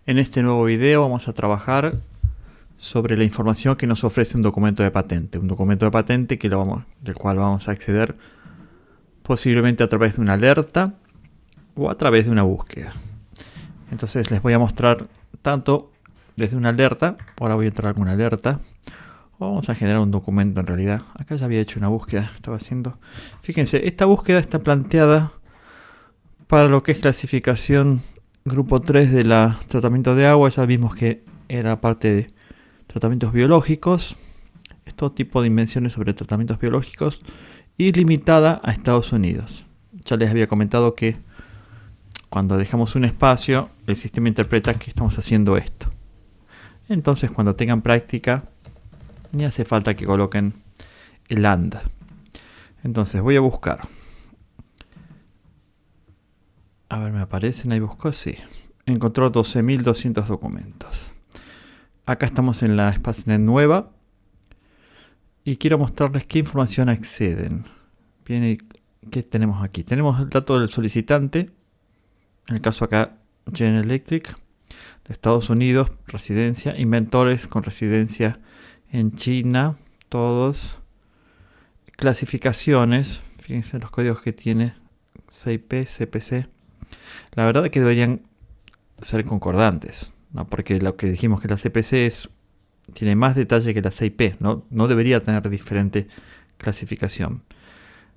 En este nuevo video vamos a trabajar sobre la información que nos ofrece un documento de patente. Un documento de patente del cual vamos a acceder posiblemente a través de una alerta o a través de una búsqueda. Entonces les voy a mostrar tanto desde una alerta, ahora voy a entrar a una alerta, o vamos a generar un documento en realidad. Acá ya había hecho una búsqueda, estaba haciendo. Fíjense, esta búsqueda está planteada para lo que es clasificación grupo 3 de la tratamiento de agua. Ya vimos que era parte de tratamientos biológicos, es todo tipo de invenciones sobre tratamientos biológicos y limitada a Estados Unidos. Ya les había comentado que cuando dejamos un espacio, el sistema interpreta que estamos haciendo esto. Entonces, cuando tengan práctica, ni hace falta que coloquen el AND. Entonces, voy a buscar. A ver, ¿me aparecen? Ahí buscó, sí. Encontró 12.200 documentos. Acá estamos en la SpaceNet nueva. Y quiero mostrarles qué información acceden. Bien, ¿qué tenemos aquí? Tenemos el dato del solicitante. En el caso acá, General Electric. De Estados Unidos, residencia. Inventores con residencia en China. Todos. Clasificaciones. Fíjense los códigos que tiene CIP, CPC. La verdad es que deberían ser concordantes, ¿no? Porque lo que dijimos que la CPC tiene más detalle que la CIP, ¿no? No debería tener diferente clasificación.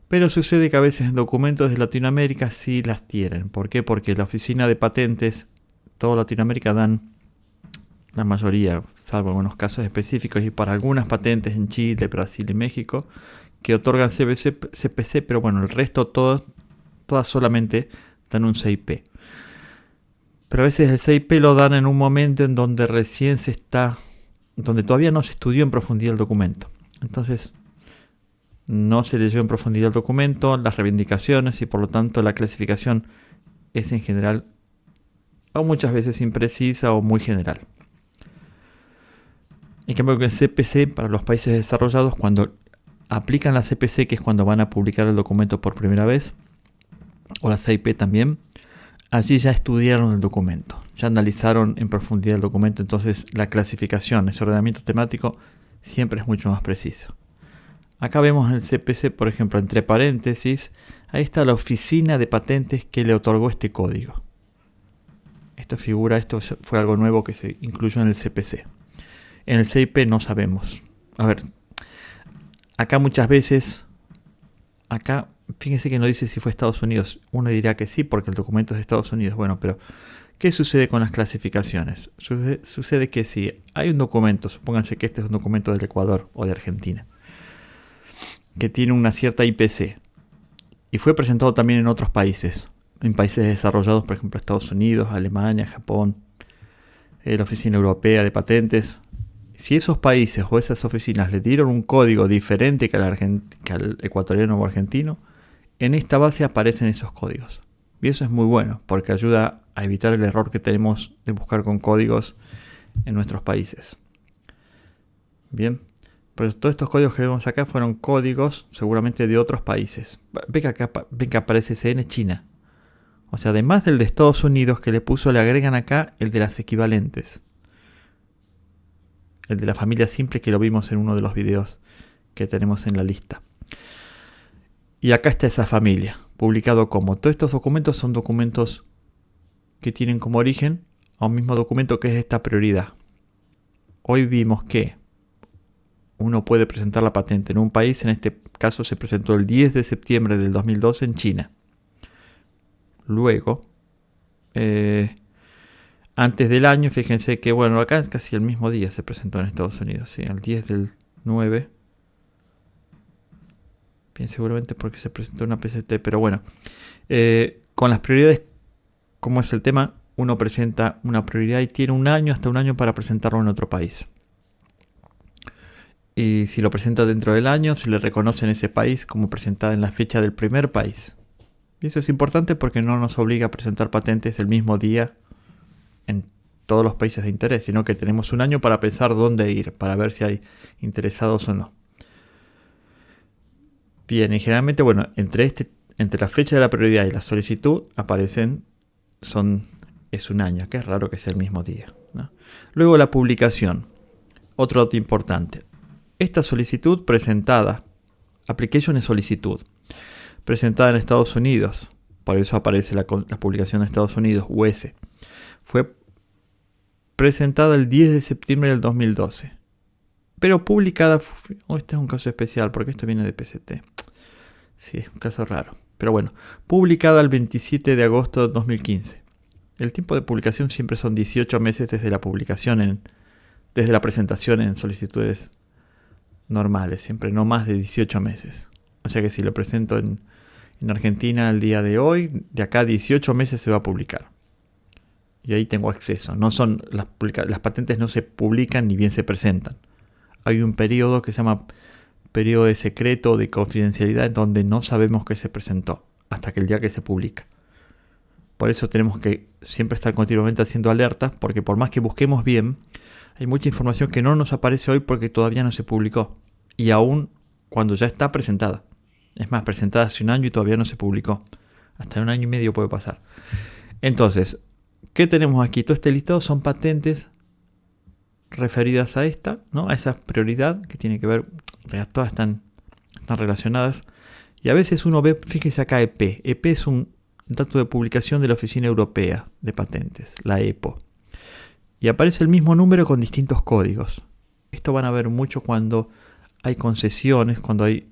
Pero sucede que a veces en documentos de Latinoamérica sí las tienen. ¿Por qué? Porque la oficina de patentes, toda Latinoamérica dan la mayoría, salvo algunos casos específicos, y para algunas patentes en Chile, Brasil y México, que otorgan CPC, pero bueno, el resto todas solamente dan un CIP. Pero a veces el CIP lo dan en un momento en donde recién donde todavía no se estudió en profundidad el documento. Entonces, no se leyó en profundidad el documento, las reivindicaciones, y por lo tanto la clasificación es en general, o muchas veces imprecisa o muy general. En cambio, que el CPC para los países desarrollados, cuando aplican la CPC, que es cuando van a publicar el documento por primera vez, o la CIP también, allí ya estudiaron el documento, ya analizaron en profundidad el documento. Entonces la clasificación, ese ordenamiento temático siempre es mucho más preciso. Acá vemos el CPC, por ejemplo, entre paréntesis, ahí está la oficina de patentes que le otorgó este código. Esto fue algo nuevo que se incluyó en el CPC. En el CIP no sabemos. A ver, acá muchas veces, fíjense que no dice si fue Estados Unidos. Uno dirá que sí, porque el documento es de Estados Unidos. Bueno, pero ¿qué sucede con las clasificaciones? Sucede que si hay un documento, supónganse que este es un documento del Ecuador o de Argentina, que tiene una cierta IPC y fue presentado también en otros países, en países desarrollados, por ejemplo Estados Unidos, Alemania, Japón, la Oficina Europea de Patentes. Si esos países o esas oficinas le dieron un código diferente que al ecuatoriano o argentino, en esta base aparecen esos códigos. Y eso es muy bueno, porque ayuda a evitar el error que tenemos de buscar con códigos en nuestros países. Bien, pero todos estos códigos que vemos acá fueron códigos seguramente de otros países. Ven que aparece CN China. O sea, además del de Estados Unidos que le agregan acá el de las equivalentes. El de la familia simple, que lo vimos en uno de los videos que tenemos en la lista. Y acá está esa familia, publicado como. Todos estos documentos son documentos que tienen como origen a un mismo documento, que es esta prioridad. Hoy vimos que uno puede presentar la patente en un país. En este caso se presentó el 10 de septiembre del 2012 en China. Luego, antes del año, fíjense que, bueno, acá casi el mismo día se presentó en Estados Unidos, ¿sí? El 10 del 9. Bien, seguramente porque se presentó una PCT, pero bueno. Con las prioridades, como es el tema, uno presenta una prioridad y tiene hasta un año para presentarlo en otro país. Y si lo presenta dentro del año, se le reconoce en ese país como presentada en la fecha del primer país. Y eso es importante porque no nos obliga a presentar patentes el mismo día en todos los países de interés, sino que tenemos un año para pensar dónde ir, para ver si hay interesados o no. Bien, y generalmente, bueno, entre la fecha de la prioridad y la solicitud son es un año, que es raro que sea el mismo día, ¿no? Luego la publicación. Otro dato importante. Esta solicitud presentada, application es solicitud, presentada en Estados Unidos, por eso aparece la publicación de Estados Unidos, US, fue presentada el 10 de septiembre del 2012, pero publicada, este es un caso especial porque esto viene de PCT, sí, es un caso raro, pero bueno, publicada el 27 de agosto de 2015. El tiempo de publicación siempre son 18 meses desde la publicación, desde la presentación en solicitudes normales, siempre no más de 18 meses. O sea que si lo presento en Argentina el día de hoy, de acá a 18 meses se va a publicar. Y ahí tengo acceso. No son las patentes no se publican ni bien se presentan. Hay un periodo que se llama periodo de secreto, de confidencialidad, en donde no sabemos que se presentó hasta que el día que se publica. Por eso tenemos que siempre estar continuamente haciendo alertas, porque por más que busquemos bien, hay mucha información que no nos aparece hoy porque todavía no se publicó. Y aún cuando ya está presentada. Es más, presentada hace un año y todavía no se publicó. Hasta un año y medio puede pasar. Entonces, ¿qué tenemos aquí? Todo este listado son patentes referidas a esta, ¿no? A esa prioridad que tiene que ver, todas están relacionadas. Y a veces uno ve, fíjese acá EP. EP es un dato de publicación de la Oficina Europea de Patentes, la EPO. Y aparece el mismo número con distintos códigos. Esto van a ver mucho cuando hay concesiones, cuando hay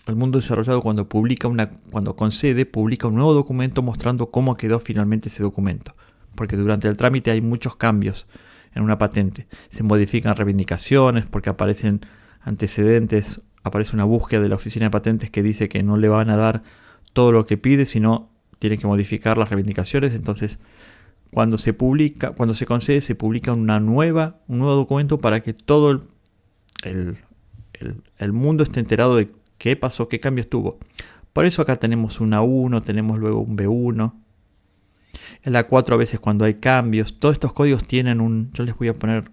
el mundo desarrollado, cuando concede, publica un nuevo documento mostrando cómo quedó finalmente ese documento. Porque durante el trámite hay muchos cambios en una patente. Se modifican reivindicaciones porque aparecen antecedentes, aparece una búsqueda de la Oficina de Patentes que dice que no le van a dar todo lo que pide, sino tiene que modificar las reivindicaciones. Entonces, cuando se concede, se publica un nuevo documento para que todo el mundo esté enterado de qué pasó, qué cambios tuvo. Por eso acá tenemos un A1, tenemos luego un B1. En la 4 a veces cuando hay cambios. Todos estos códigos tienen yo les voy a poner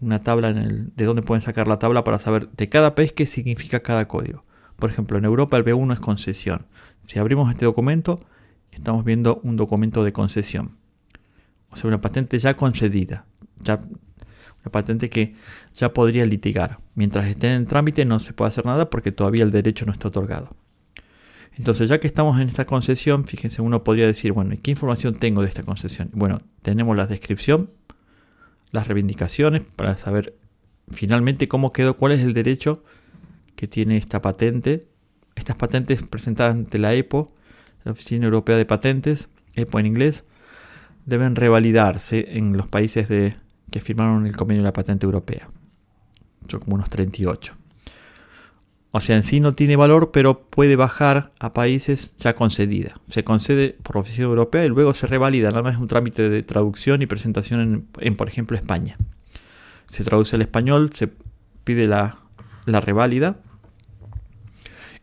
una tabla de dónde pueden sacar la tabla para saber de cada país qué significa cada código. Por ejemplo, en Europa el B1 es concesión. Si abrimos este documento, estamos viendo un documento de concesión. O sea, una patente ya concedida. Una patente que ya podría litigar. Mientras esté en trámite no se puede hacer nada porque todavía el derecho no está otorgado. Entonces, ya que estamos en esta concesión, fíjense, uno podría decir, bueno, ¿qué información tengo de esta concesión? Bueno, tenemos la descripción, las reivindicaciones, para saber finalmente cómo quedó, cuál es el derecho que tiene esta patente. Estas patentes presentadas ante la EPO, la Oficina Europea de Patentes, EPO en inglés, deben revalidarse en los países que firmaron el convenio de la patente europea. Son como unos 38. O sea, en sí no tiene valor, pero puede bajar a países ya concedida. Se concede por la Oficina Europea y luego se revalida. Nada más es un trámite de traducción y presentación en por ejemplo, España. Se traduce al español, se pide la reválida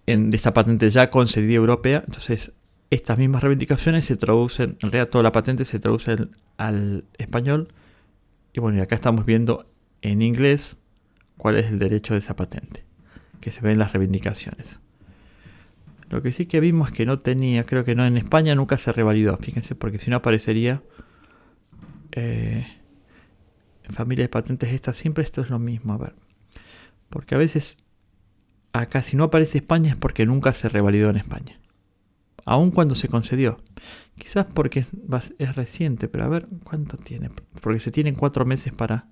de esta patente ya concedida europea. Entonces, estas mismas reivindicaciones se traducen, en realidad toda la patente se traduce al español. Y bueno, y acá estamos viendo en inglés cuál es el derecho de esa patente, que se ve en las reivindicaciones. Lo que sí que vimos es que no tenía, creo que no, en España nunca se revalidó, fíjense, porque si no aparecería en familia de patentes siempre esto es lo mismo, a ver. Porque a veces acá si no aparece España es porque nunca se revalidó en España. Aun cuando se concedió. Quizás porque es reciente, pero a ver cuánto tiene. Porque se tienen 4 meses para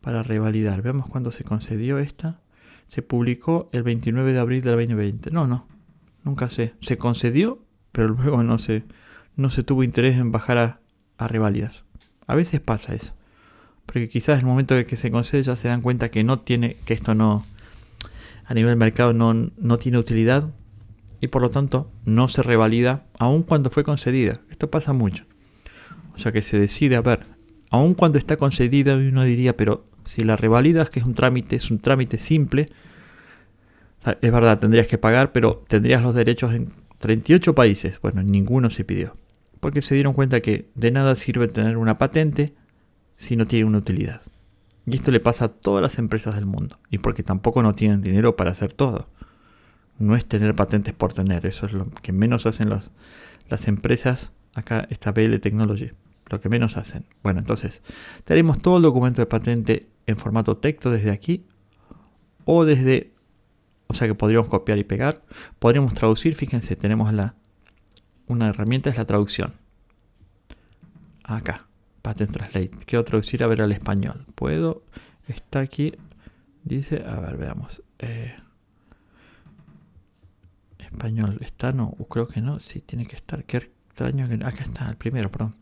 revalidar. Veamos cuándo se concedió esta. Se publicó el 29 de abril del 2020. Nunca se concedió, pero luego no se tuvo interés en bajar a revalidas. A veces pasa eso. Porque quizás en el momento de que se concede ya se dan cuenta que esto no, a nivel mercado no tiene utilidad. Y por lo tanto no se revalida aun cuando fue concedida. Esto pasa mucho. O sea que se decide, aun cuando está concedida, uno diría, pero si la revalidas, que es un trámite simple, es verdad, tendrías que pagar, pero tendrías los derechos en 38 países. Bueno, ninguno se pidió. Porque se dieron cuenta que de nada sirve tener una patente si no tiene una utilidad. Y esto le pasa a todas las empresas del mundo. Y porque tampoco no tienen dinero para hacer todo. No es tener patentes por tener, eso es lo que menos hacen las empresas Acá está BL Technology, lo que menos hacen. Bueno, entonces tenemos todo el documento de patente en formato texto desde aquí o desde, o sea que podríamos copiar y pegar. Podríamos traducir, fíjense, tenemos una herramienta, es la traducción. Acá, Patent Translate. Quiero traducir a ver al español. ¿Puedo? Está aquí. Dice, a ver, veamos. Español, ¿está? No, creo que no. Sí, tiene que estar. Qué extraño que... Acá está, el primero, perdón.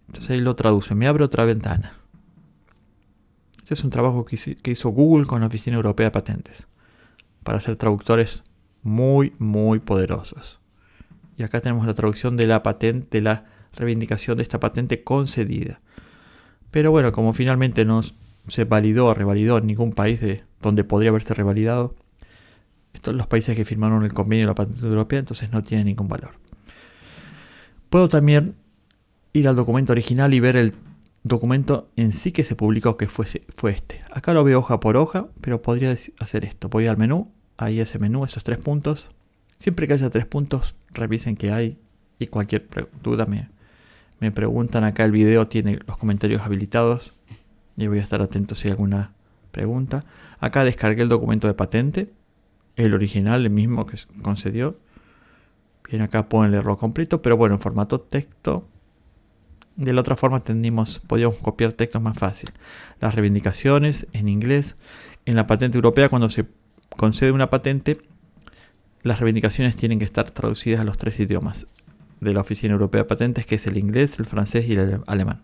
Entonces ahí lo traduce. Me abre otra ventana. Este es un trabajo que hizo Google con la Oficina Europea de Patentes. Para ser traductores muy, muy poderosos. Y acá tenemos la traducción de la patente, de la reivindicación de esta patente concedida. Pero bueno, como finalmente no se validó o revalidó en ningún país donde podría haberse revalidado, estos son los países que firmaron el convenio de la patente europea, entonces no tiene ningún valor. Puedo también ir al documento original y ver el documento en sí que se publicó, que fue este. Acá lo veo hoja por hoja, pero podría hacer esto. Voy al menú, ahí ese menú, esos 3 puntos. Siempre que haya 3 puntos, revisen que hay y cualquier duda me preguntan. Acá el video tiene los comentarios habilitados y voy a estar atento si hay alguna pregunta. Acá descargué el documento de patente, el original, el mismo que se concedió. Bien, acá pone el error completo, pero bueno, en formato texto. De la otra forma podíamos copiar textos más fácil. Las reivindicaciones en inglés. En la patente europea, cuando se concede una patente, las reivindicaciones tienen que estar traducidas a los 3 idiomas de la Oficina Europea de Patentes, que es el inglés, el francés y el alemán.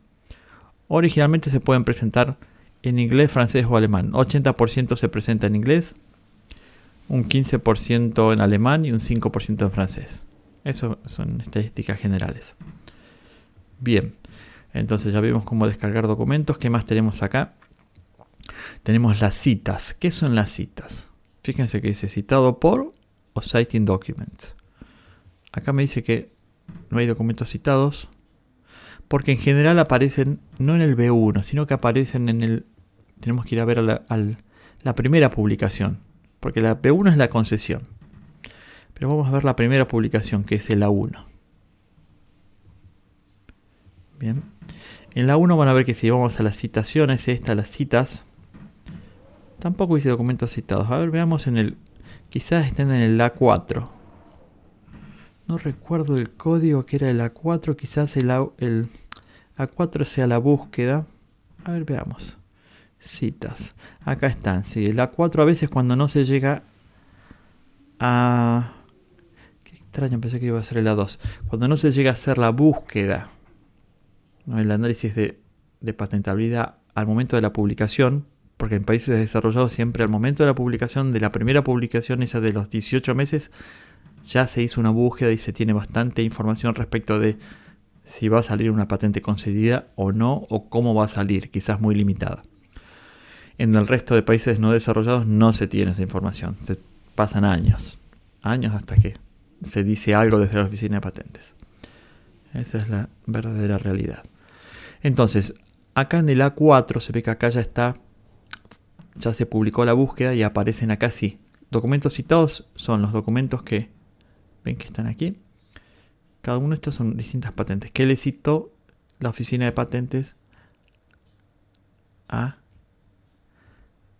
Originalmente se pueden presentar en inglés, francés o alemán. 80% se presenta en inglés, un 15% en alemán y un 5% en francés. Eso son estadísticas generales. Bien, entonces ya vimos cómo descargar documentos. ¿Qué más tenemos acá? Tenemos las citas. ¿Qué son las citas? Fíjense que dice citado por o citing documents. Acá me dice que no hay documentos citados porque en general aparecen no en el B1, sino que aparecen en el... Tenemos que ir a ver la primera publicación, porque la B1 es la concesión. Pero vamos a ver la primera publicación, que es el A1. Bien. En la 1 van a ver que si vamos a las citaciones, las citas, tampoco dice documentos citados. A ver, veamos en el... Quizás estén en el A4. No recuerdo el código que era el A4. Quizás el A4 sea la búsqueda. A ver, veamos. Citas. Acá están. Sí, el A4 a veces cuando no se llega a... Qué extraño, pensé que iba a ser el A2. Cuando no se llega a hacer la búsqueda, ¿no? El análisis de patentabilidad al momento de la publicación, porque en países desarrollados siempre al momento de la publicación, de la primera publicación, esa de los 18 meses, ya se hizo una búsqueda y se tiene bastante información respecto de si va a salir una patente concedida o no, o cómo va a salir, quizás muy limitada. En el resto de países no desarrollados no se tiene esa información, se pasan años hasta que se dice algo desde la oficina de patentes. Esa es la verdadera realidad. Entonces, acá en el A4 se ve que acá ya se publicó la búsqueda y aparecen acá sí. Documentos citados son los documentos que ven que están aquí. Cada uno de estos son distintas patentes. ¿Qué le citó la oficina de patentes a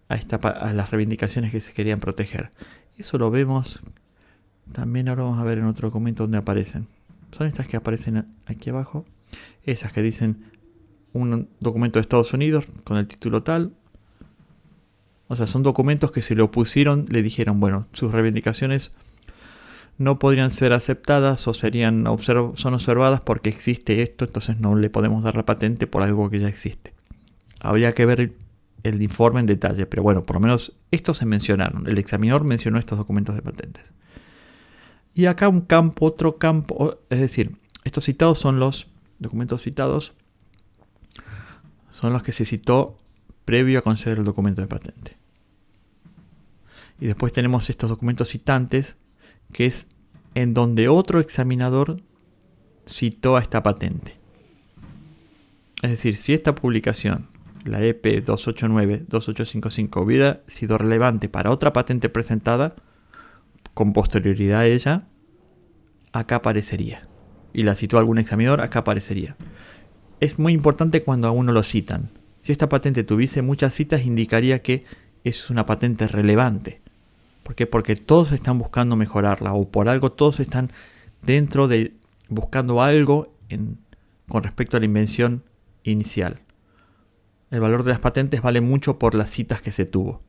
las reivindicaciones que se querían proteger? Eso lo vemos también. Ahora vamos a ver en otro documento donde aparecen. Son estas que aparecen aquí abajo. Esas que dicen un documento de Estados Unidos con el título tal. O sea, son documentos que se le opusieron, le dijeron, bueno, sus reivindicaciones no podrían ser aceptadas o son observadas porque existe esto, entonces no le podemos dar la patente por algo que ya existe. Habría que ver el informe en detalle, pero bueno, por lo menos estos se mencionaron. El examinador mencionó estos documentos de patentes. Y acá otro campo, es decir, estos citados son los documentos citados, son los que se citó previo a conceder el documento de patente. Y después tenemos estos documentos citantes, que es en donde otro examinador citó a esta patente. Es decir, si esta publicación, la EP 289-2855, hubiera sido relevante para otra patente presentada, con posterioridad a ella, acá aparecería. y la citó algún examinador, acá aparecería. Es muy importante cuando a uno lo citan. Si esta patente tuviese muchas citas, indicaría que es una patente relevante. ¿Por qué? Porque todos están buscando mejorarla, o por algo todos están dentro de buscando algo con respecto a la invención inicial. El valor de las patentes vale mucho por las citas que se tuvo.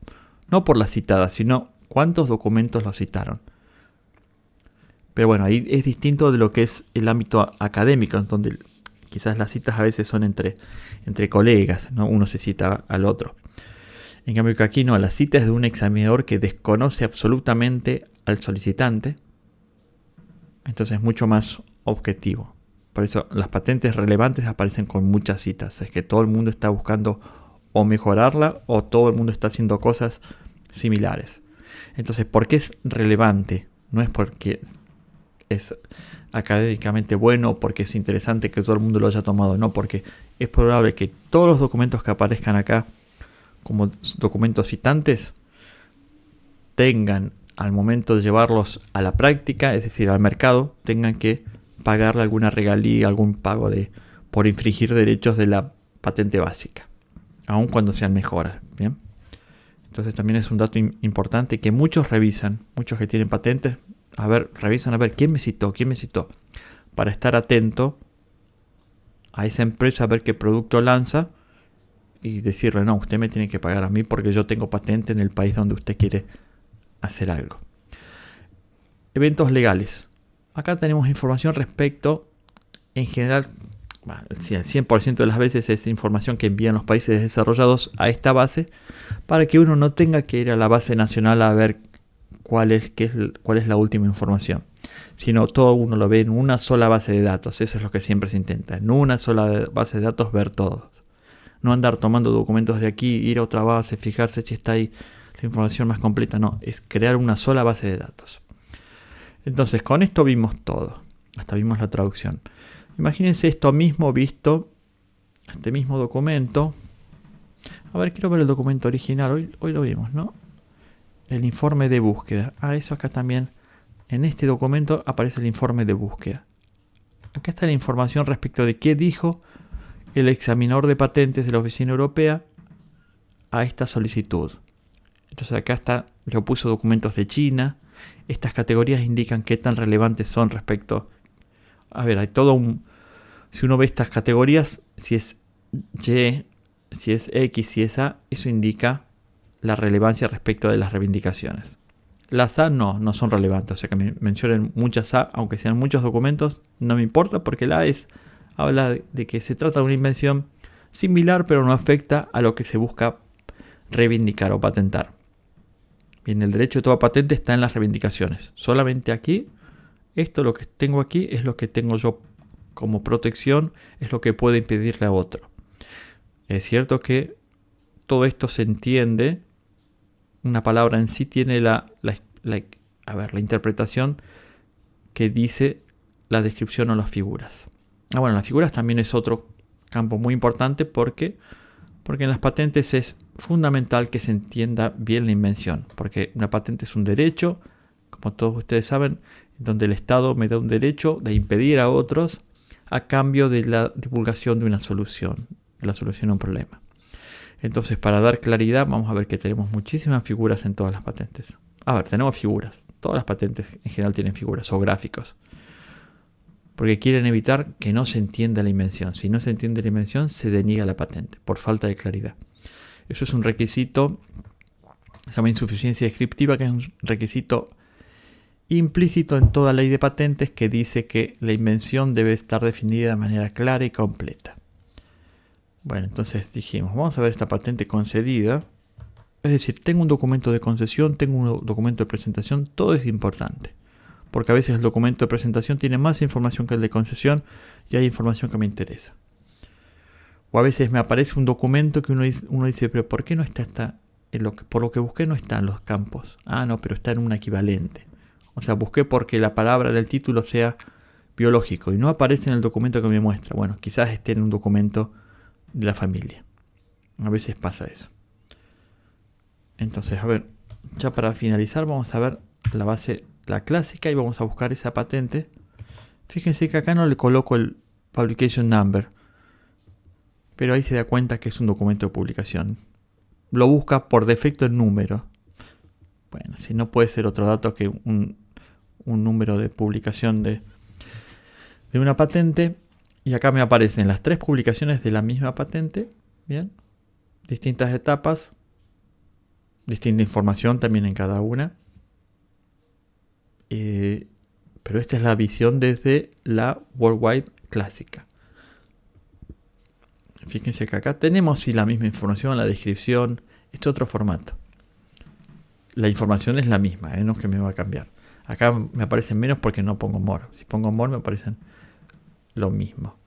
No por las citadas, sino cuántos documentos lo citaron. Pero bueno, ahí es distinto de lo que es el ámbito académico, en donde quizás las citas a veces son entre colegas, ¿no? Uno se cita al otro. En cambio que aquí no, la cita es de un examinador que desconoce absolutamente al solicitante. Entonces es mucho más objetivo. Por eso las patentes relevantes aparecen con muchas citas. Es que todo el mundo está buscando o mejorarla o todo el mundo está haciendo cosas similares. Entonces, ¿por qué es relevante? No es porque es académicamente bueno o porque es interesante que todo el mundo lo haya tomado. No, porque es probable que todos los documentos que aparezcan acá como documentos citantes tengan, al momento de llevarlos a la práctica, es decir, al mercado, tengan que pagarle alguna regalía, algún pago por infringir derechos de la patente básica, aun cuando sean mejoras. ¿Bien? Entonces también es un dato importante que muchos revisan, muchos que tienen patentes, revisan a ver quién me citó, para estar atento a esa empresa, a ver qué producto lanza y decirle, no, usted me tiene que pagar a mí porque yo tengo patente en el país donde usted quiere hacer algo. Eventos legales. Acá tenemos información respecto, en general, el 100% de las veces es información que envían los países desarrollados a esta base para que uno no tenga que ir a la base nacional a ver cuál es la última información, sino todo uno lo ve en una sola base de datos. Eso es lo que siempre se intenta, en una sola base de datos ver todo. No andar tomando documentos de aquí, ir a otra base, fijarse si está ahí la información más completa. No, es crear una sola base de datos. Entonces, con esto vimos todo. Hasta vimos la traducción. Imagínense esto mismo visto, este mismo documento. A ver, quiero ver el documento original. Hoy lo vimos, ¿no? El informe de búsqueda. Eso acá también. En este documento aparece el informe de búsqueda. Acá está la información respecto de qué dijo el examinador de patentes de la Oficina Europea a esta solicitud. Entonces acá está, le puso documentos de China. Estas categorías indican qué tan relevantes son respecto. A ver, hay todo un. Si uno ve estas categorías, si es Y, si es X, si es A, eso indica la relevancia respecto de las reivindicaciones. Las A no son relevantes, o sea que me mencionen muchas A, aunque sean muchos documentos, no me importa porque la A habla de que se trata de una invención similar, pero no afecta a lo que se busca reivindicar o patentar. Bien, el derecho de toda patente está en las reivindicaciones. Solamente aquí, lo que tengo aquí es lo que tengo yo como protección, es lo que puede impedirle a otro. Es cierto que todo esto se entiende, una palabra en sí tiene la interpretación que dice la descripción o las figuras. Bueno, las figuras también es otro campo muy importante porque en las patentes es fundamental que se entienda bien la invención, porque una patente es un derecho, como todos ustedes saben, donde el Estado me da un derecho de impedir a otros a cambio de la divulgación de una solución, de la solución a un problema. Entonces, para dar claridad, vamos a ver que tenemos muchísimas figuras en todas las patentes. Tenemos figuras. Todas las patentes en general tienen figuras o gráficos. Porque quieren evitar que no se entienda la invención. Si no se entiende la invención, se deniega la patente por falta de claridad. Eso es un requisito, se llama insuficiencia descriptiva, que es un requisito implícito en toda ley de patentes que dice que la invención debe estar definida de manera clara y completa. Bueno, entonces dijimos, vamos a ver esta patente concedida. Es decir, tengo un documento de concesión, tengo un documento de presentación, todo es importante. Porque a veces el documento de presentación tiene más información que el de concesión y hay información que me interesa. O a veces me aparece un documento que uno dice, pero ¿por qué no está por lo que busqué no está en los campos? No, pero está en un equivalente. O sea, busqué porque la palabra del título sea biológico y no aparece en el documento que me muestra. Bueno, quizás esté en un documento de la familia. A veces pasa eso. Entonces, ya para finalizar vamos a ver la base, la clásica, y vamos a buscar esa patente Fíjense que acá no le coloco el publication number, pero ahí se da cuenta que es un documento de publicación. Lo busca por defecto en número. Bueno, si no puede ser otro dato que un número de publicación de una patente. Y acá me aparecen las 3 publicaciones de la misma patente. Bien. Distintas etapas. Distinta información también en cada una. Pero esta es la visión desde la Worldwide clásica. Fíjense que acá tenemos sí la misma información, la descripción. Este es otro formato. La información es la misma, no es que me va a cambiar. Acá me aparecen menos porque no pongo more. Si pongo more me aparecen lo mismo.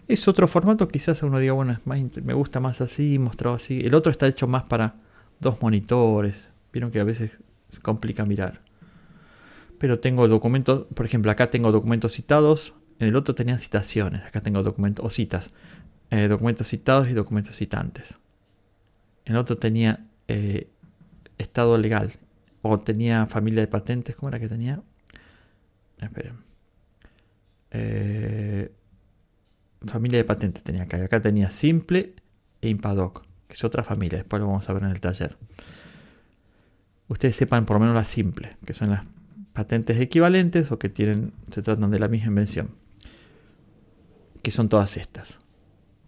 Es otro formato, quizás uno diga, bueno, me gusta más así, mostrado así. El otro está hecho más para 2 monitores. Vieron que a veces se complica mirar. Pero tengo documentos, por ejemplo, acá tengo documentos citados. En el otro tenían citaciones. Acá tengo documentos o citas. Documentos citados y documentos citantes. En el otro tenía estado legal. O tenía familia de patentes. ¿Cómo era que tenía? Esperen. Familia de patentes tenía acá. Acá tenía simple e impadoc, que es otra familia. Después lo vamos a ver en el taller. Ustedes sepan por lo menos la simple, que son las patentes equivalentes o que se tratan de la misma invención. Que son todas estas.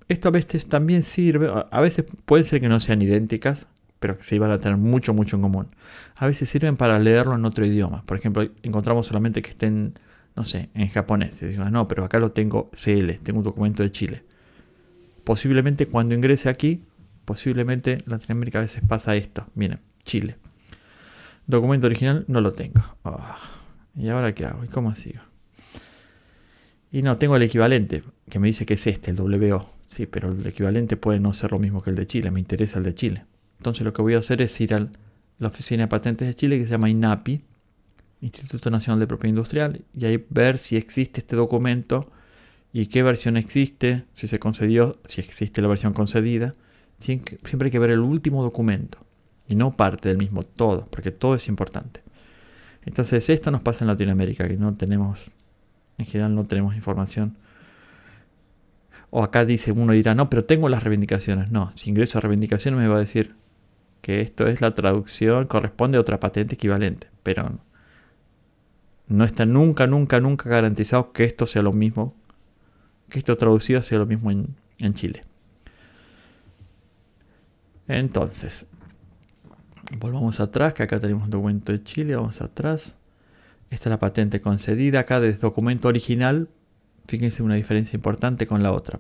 Esto a veces también sirve. A veces puede ser que no sean idénticas, pero que sí van a tener mucho en común. A veces sirven para leerlo en otro idioma. Por ejemplo, encontramos solamente que estén, no sé, en japonés. Y digo, no, pero acá lo tengo CL, tengo un documento de Chile. Posiblemente cuando ingrese aquí, posiblemente en Latinoamérica a veces pasa esto. Miren, Chile. Documento original no lo tengo. ¿Y ahora qué hago? ¿Y cómo sigo? Y no, tengo el equivalente, que me dice que es este, el WO. Sí, pero el equivalente puede no ser lo mismo que el de Chile. Me interesa el de Chile. Entonces lo que voy a hacer es ir a la Oficina de Patentes de Chile, que se llama INAPI, Instituto Nacional de Propiedad Industrial, y ahí ver si existe este documento y qué versión existe, si se concedió, si existe la versión concedida. Siempre hay que ver el último documento y no parte del mismo, todo, porque todo es importante. Entonces esto nos pasa en Latinoamérica, que no tenemos, en general no tenemos información. O acá dice, uno dirá, no, pero tengo las reivindicaciones. No, si ingreso a reivindicaciones me va a decir que esto es la traducción, corresponde a otra patente equivalente. Pero no está nunca garantizado que esto sea lo mismo, que esto traducido sea lo mismo en Chile. Entonces, volvamos atrás, que acá tenemos un documento de Chile, vamos atrás. Esta es la patente concedida, acá desde documento original. Fíjense una diferencia importante con la otra.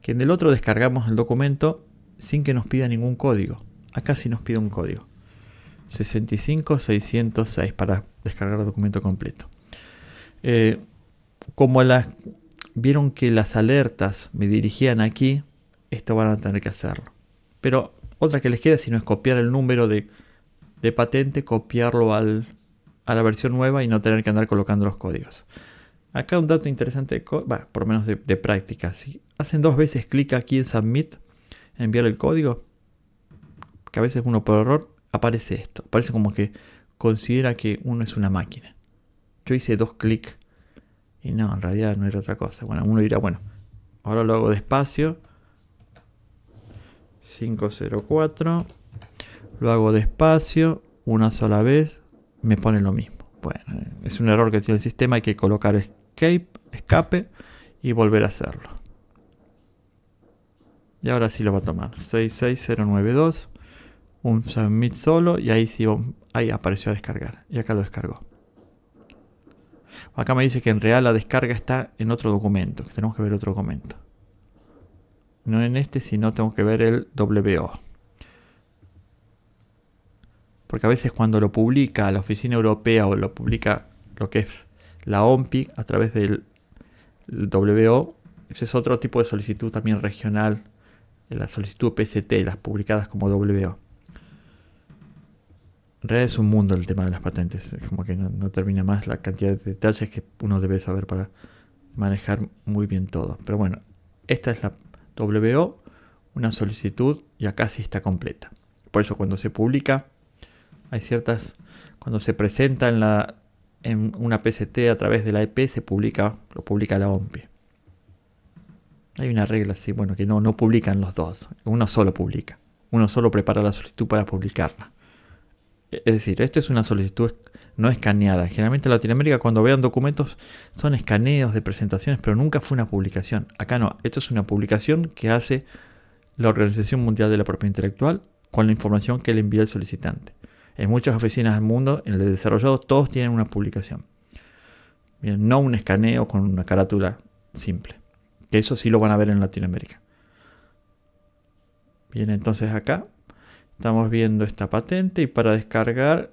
Que en el otro descargamos el documento sin que nos pida ningún código. Acá sí nos pide un código. 65606 para descargar el documento completo. Como vieron que las alertas me dirigían aquí, esto van a tener que hacerlo. Pero otra que les queda, si no es copiar el número de patente, copiarlo a la versión nueva y no tener que andar colocando los códigos. Acá un dato interesante, por lo menos de práctica. Si hacen 2 veces clic aquí en Submit, enviar el código, que a veces uno por error, aparece esto. Aparece como que considera que uno es una máquina. Yo hice 2 clics y no, en realidad no era otra cosa. Bueno, uno dirá, bueno, ahora lo hago despacio. 504. Lo hago despacio, una sola vez, me pone lo mismo. Bueno, es un error que tiene el sistema, hay que colocar escape y volver a hacerlo. Y ahora sí lo va a tomar. 66092. Un submit solo y ahí sí, ahí apareció a descargar. Y acá lo descargó. Acá me dice que en realidad la descarga está en otro documento. Que tenemos que ver otro documento. No en este, sino tengo que ver el WO. Porque a veces cuando lo publica la Oficina Europea o lo publica lo que es la OMPI a través del WO, ese es otro tipo de solicitud también regional, la solicitud PST, las publicadas como WO. En realidad es un mundo el tema de las patentes, es como que no termina más la cantidad de detalles que uno debe saber para manejar muy bien todo. Pero bueno, esta es la WO, una solicitud y acá sí está completa. Por eso cuando se publica, hay ciertas, cuando se presenta en una PST a través de la EP lo publica la OMPI. Hay una regla así, bueno, que no publican los dos, uno solo publica, uno solo prepara la solicitud para publicarla. Es decir, esta es una solicitud no escaneada. Generalmente en Latinoamérica cuando vean documentos son escaneos de presentaciones, pero nunca fue una publicación. Acá no, esto es una publicación que hace la Organización Mundial de la Propiedad Intelectual con la información que le envía el solicitante. En muchas oficinas del mundo, en el desarrollado, todos tienen una publicación. Bien, no un escaneo con una carátula simple. Que eso sí lo van a ver en Latinoamérica. Bien, entonces acá estamos viendo esta patente y para descargar...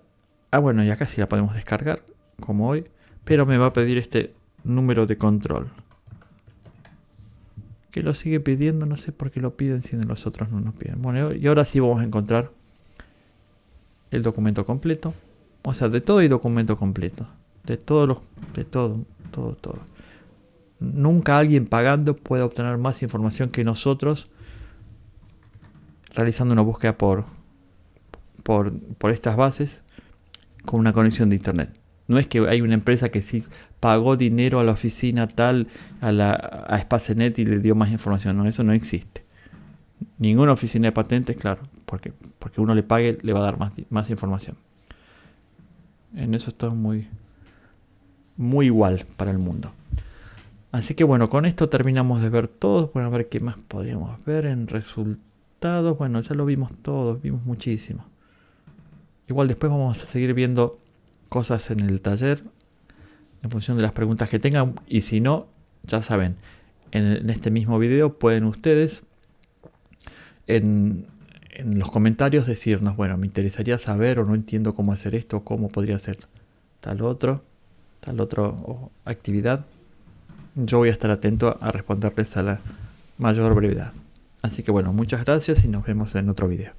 bueno, y acá sí la podemos descargar, como hoy. Pero me va a pedir este número de control. Que lo sigue pidiendo, no sé por qué lo piden si los otros no nos piden. Bueno, y ahora sí vamos a encontrar el documento completo. O sea, de todo hay documento completo. De todo. Nunca alguien pagando puede obtener más información que nosotros realizando una búsqueda por estas bases con una conexión de internet. No es que hay una empresa que sí pagó dinero a la oficina tal, a Spacenet y le dio más información. No, eso no existe. Ninguna oficina de patentes, claro, porque uno le pague, le va a dar más información. En eso está muy igual para el mundo. Así que bueno, con esto terminamos de ver todo. Bueno, a ver qué más podríamos ver en resultados. Bueno, ya lo vimos todo, vimos muchísimo. Igual después vamos a seguir viendo cosas en el taller en función de las preguntas que tengan. Y si no, ya saben, en este mismo video pueden ustedes en los comentarios decirnos, bueno, me interesaría saber o no entiendo cómo hacer esto, cómo podría hacer tal otro actividad. Yo voy a estar atento a responderles a la mayor brevedad. Así que bueno, muchas gracias y nos vemos en otro video.